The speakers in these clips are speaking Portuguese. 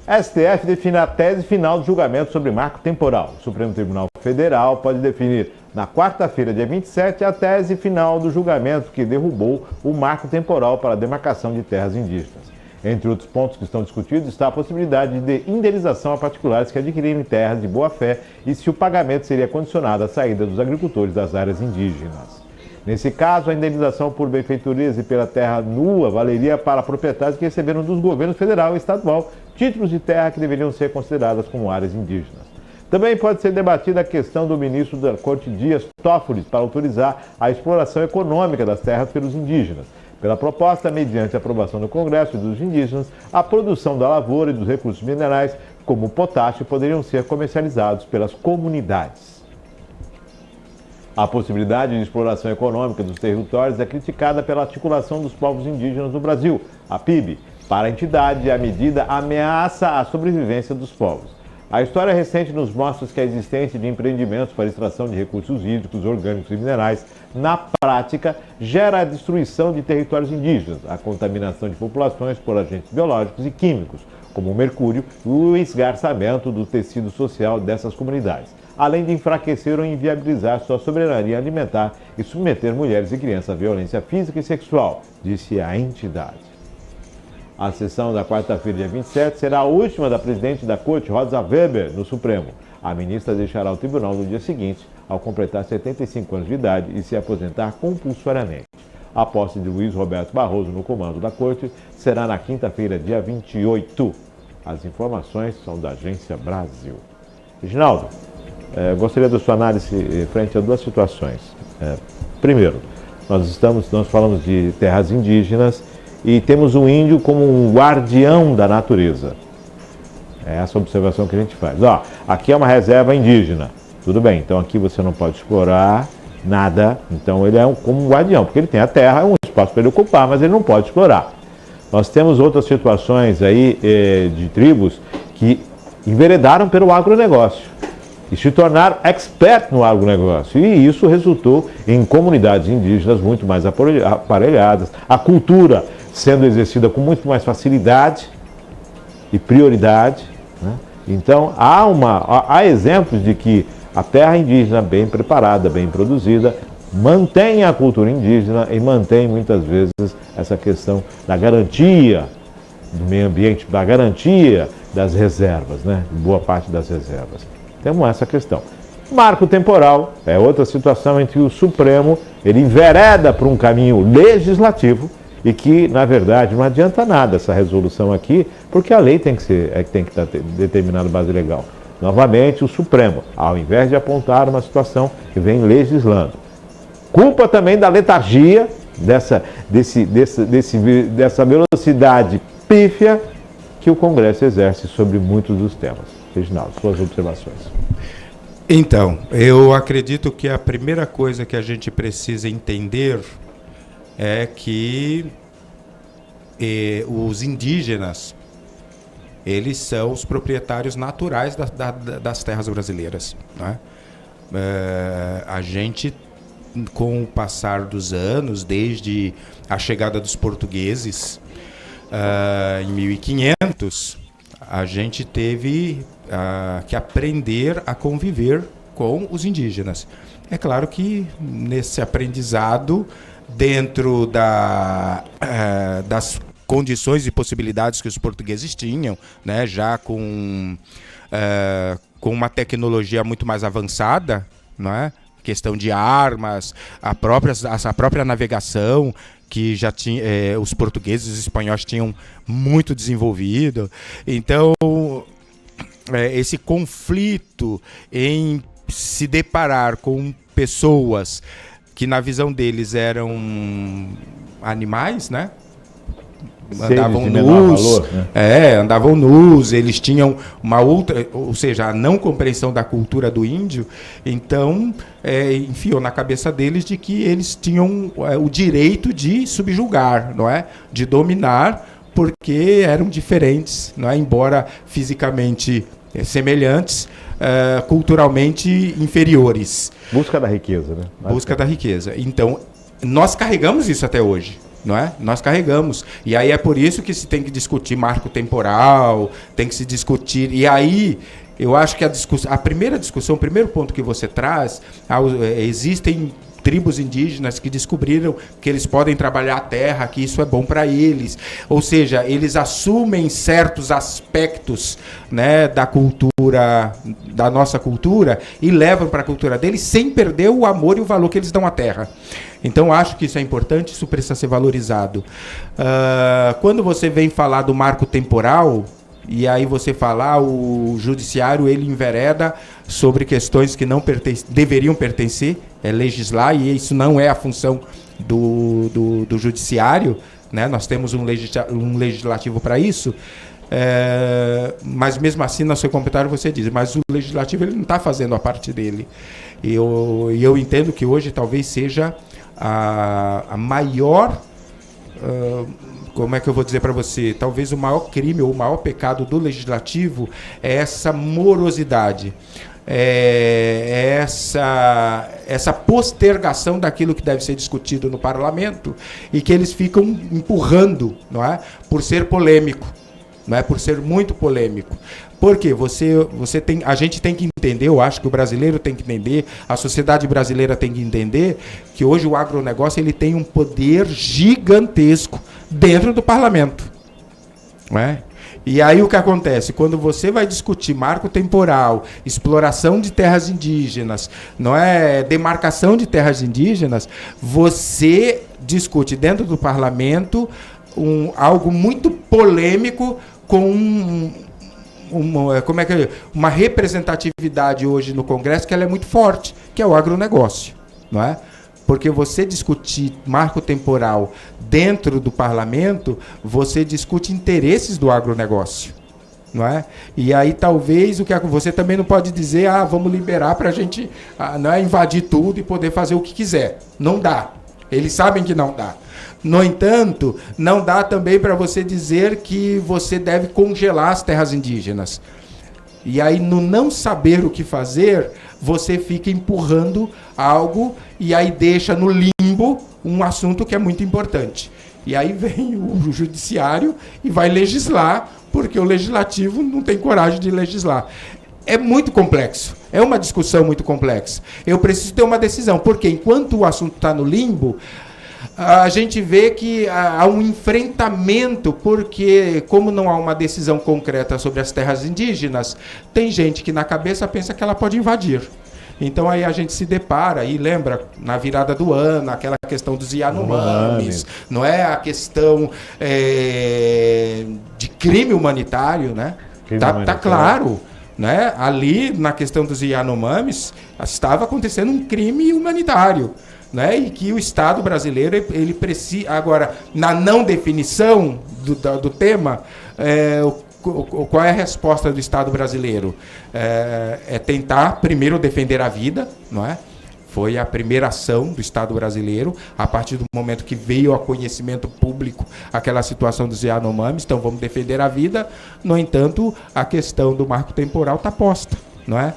STF define a tese final do julgamento sobre marco temporal. O Supremo Tribunal Federal pode definir na quarta-feira, dia 27, a tese final do julgamento que derrubou o marco temporal para a demarcação de terras indígenas. Entre outros pontos que estão discutidos está a possibilidade de indenização a particulares que adquirirem terras de boa-fé e se o pagamento seria condicionado à saída dos agricultores das áreas indígenas. Nesse caso, a indenização por benfeitorias e pela terra nua valeria para proprietários que receberam dos governos federal e estadual títulos de terra que deveriam ser consideradas como áreas indígenas. Também pode ser debatida a questão do ministro da Corte Dias Toffoli para autorizar a exploração econômica das terras pelos indígenas. Pela proposta, mediante a aprovação do Congresso e dos indígenas, a produção da lavoura e dos recursos minerais, como o potássio, poderiam ser comercializados pelas comunidades. A possibilidade de exploração econômica dos territórios é criticada pela Articulação dos Povos Indígenas do Brasil, a PIB. Para a entidade, a medida ameaça a sobrevivência dos povos. A história recente nos mostra que a existência de empreendimentos para extração de recursos hídricos, orgânicos e minerais, na prática, gera a destruição de territórios indígenas, a contaminação de populações por agentes biológicos e químicos, como o mercúrio, e o esgarçamento do tecido social dessas comunidades, além de enfraquecer ou inviabilizar sua soberania alimentar e submeter mulheres e crianças à violência física e sexual, disse a entidade. A sessão da quarta-feira, dia 27, será a última da presidente da Corte, Rosa Weber, no Supremo. A ministra deixará o tribunal no dia seguinte, ao completar 75 anos de idade e se aposentar compulsoriamente. A posse de Luiz Roberto Barroso no comando da Corte será na quinta-feira, dia 28. As informações são da Agência Brasil. Reginaldo, gostaria da sua análise frente a duas situações. Primeiro, nós falamos de terras indígenas e temos o índio como um guardião da natureza. É essa observação que a gente faz. Aqui é uma reserva indígena. Tudo bem, então aqui você não pode explorar nada. Então ele é como um guardião, porque ele tem a terra, é um espaço para ele ocupar, mas ele não pode explorar. Nós temos outras situações aí de tribos que enveredaram pelo agronegócio e se tornaram expert no agronegócio. E isso resultou em comunidades indígenas muito mais aparelhadas, a cultura sendo exercida com muito mais facilidade e prioridade, né? Então, há exemplos de que a terra indígena bem preparada, bem produzida, mantém a cultura indígena e mantém muitas vezes essa questão da garantia do meio ambiente, da garantia das reservas, né? Boa parte das reservas. Temos essa questão. Marco temporal é outra situação em que o Supremo ele envereda para um caminho legislativo e que, na verdade, não adianta nada essa resolução aqui, porque a lei tem que estar determinada base legal. Novamente, o Supremo, ao invés de apontar uma situação que vem legislando. Culpa também da letargia, dessa velocidade pífia que o Congresso exerce sobre muitos dos temas. Reginaldo, suas observações. Então, eu acredito que a primeira coisa que a gente precisa entender é que os indígenas, eles são os proprietários naturais das terras brasileiras, né? A gente, com o passar dos anos, desde a chegada dos portugueses em 1500, a gente teve que aprender a conviver com os indígenas. É claro que nesse aprendizado, dentro das condições e possibilidades que os portugueses tinham, né, já com uma tecnologia muito mais avançada, não é? Questão de armas, a própria navegação, que já tinha, os portugueses e os espanhóis tinham muito desenvolvido. Então, esse conflito em se deparar com pessoas que, na visão deles, eram animais, né? Andavam nus, andavam nus, eles tinham uma outra, ou seja, a não compreensão da cultura do índio. Então, enfiou na cabeça deles de que eles tinham o direito de subjugar, não é? De dominar, porque eram diferentes, não é? Embora fisicamente semelhantes, culturalmente inferiores. Busca da riqueza, né? Busca da riqueza. Então, nós carregamos isso até hoje. não é? Nós carregamos. E aí é por isso que se tem que discutir marco temporal, tem que se discutir. E aí eu acho que a primeira discussão, o primeiro ponto que você traz, existem tribos indígenas que descobriram que eles podem trabalhar a terra, que isso é bom para eles. Ou seja, eles assumem certos aspectos, né, da cultura, da nossa cultura, e levam para a cultura deles sem perder o amor e o valor que eles dão à terra. Então, acho que isso é importante, isso precisa ser valorizado. Quando você vem falar do marco temporal, e aí você falar, o judiciário ele envereda sobre questões que não deveriam pertencer, legislar, e isso não é a função do judiciário, né? Nós temos um legislativo para isso, mas mesmo assim, no seu comentário você diz, mas o legislativo ele não está fazendo a parte dele. E eu entendo que hoje talvez seja a maior... como é que eu vou dizer para você? Talvez o maior crime ou o maior pecado do legislativo é essa morosidade, essa postergação daquilo que deve ser discutido no parlamento e que eles ficam empurrando, não é? Por ser polêmico, não é? Por ser muito polêmico. Porque a gente tem que entender, eu acho que o brasileiro tem que entender, a sociedade brasileira tem que entender que hoje o agronegócio ele tem um poder gigantesco dentro do parlamento, não é? E aí o que acontece? Quando você vai discutir marco temporal, exploração de terras indígenas, não é, demarcação de terras indígenas, você discute dentro do parlamento algo muito polêmico com uma representatividade hoje no Congresso que ela é muito forte, que é o agronegócio, não é? Porque você discutir marco temporal dentro do parlamento, você discute interesses do agronegócio, não é? E aí talvez você também não pode dizer, vamos liberar para a gente não é, invadir tudo e poder fazer o que quiser. Não dá. Eles sabem que não dá. No entanto, não dá também para você dizer que você deve congelar as terras indígenas. E aí, no não saber o que fazer, você fica empurrando algo e aí deixa no limbo um assunto que é muito importante. E aí vem o judiciário e vai legislar, porque o legislativo não tem coragem de legislar. É muito complexo. É uma discussão muito complexa. Eu preciso ter uma decisão, porque enquanto o assunto está no limbo, a gente vê que há um enfrentamento, porque como não há uma decisão concreta sobre as terras indígenas, tem gente que na cabeça pensa que ela pode invadir. Então aí a gente se depara e lembra, na virada do ano, aquela questão dos Yanomamis, não é? A questão de crime humanitário, né? Tá claro, né? Ali, na questão dos Yanomamis, estava acontecendo um crime humanitário, né? E que o Estado brasileiro ele precisa agora, na não definição do tema, qual é a resposta do Estado brasileiro? É tentar primeiro defender a vida, não é? Foi a primeira ação do Estado brasileiro, a partir do momento que veio a conhecimento público aquela situação dos Yanomamis, então vamos defender a vida. No entanto, a questão do marco temporal está posta, não é?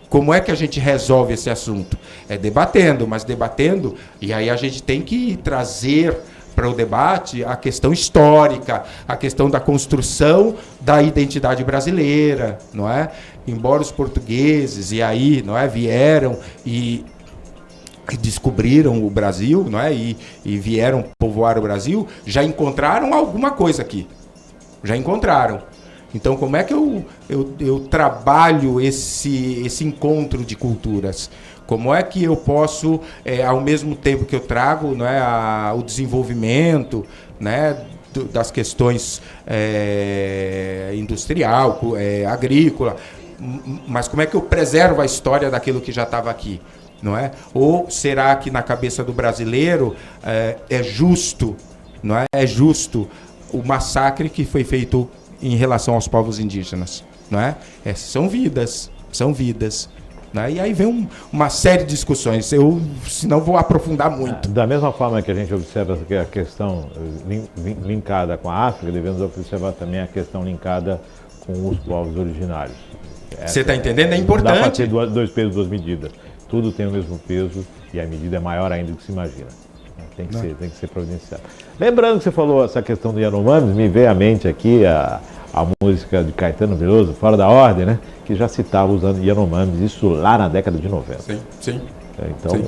Como é que a gente resolve esse assunto? É debatendo, mas debatendo, e aí a gente tem que trazer para o debate a questão histórica, a questão da construção da identidade brasileira, não é? Embora os portugueses não é, vieram e descobriram o Brasil, não é? E vieram povoar o Brasil, já encontraram alguma coisa aqui. Já encontraram. Então, como é que eu trabalho esse encontro de culturas? Como é que eu posso, ao mesmo tempo que eu trago, não é, o desenvolvimento, né, das questões industrial, agrícola, mas como é que eu preservo a história daquilo que já estava aqui? Não é? Ou será que na cabeça do brasileiro é justo, não é? É justo o massacre que foi feito em relação aos povos indígenas, não é? São vidas, né? E aí vem uma série de discussões. Senão vou aprofundar muito. Da mesma forma que a gente observa a questão linkada com a África, devemos observar também a questão linkada com os povos originários. Você está entendendo? É importante. Não dá para ter dois pesos, duas medidas. Tudo tem o mesmo peso e a medida é maior ainda do que se imagina. Tem que ser providenciado. Lembrando que você falou essa questão do Yanomamis, me veio à mente aqui a música de Caetano Veloso, Fora da Ordem, né? Que já citava usando Yanomamis, isso lá na década de 90. Sim. Então, Sim.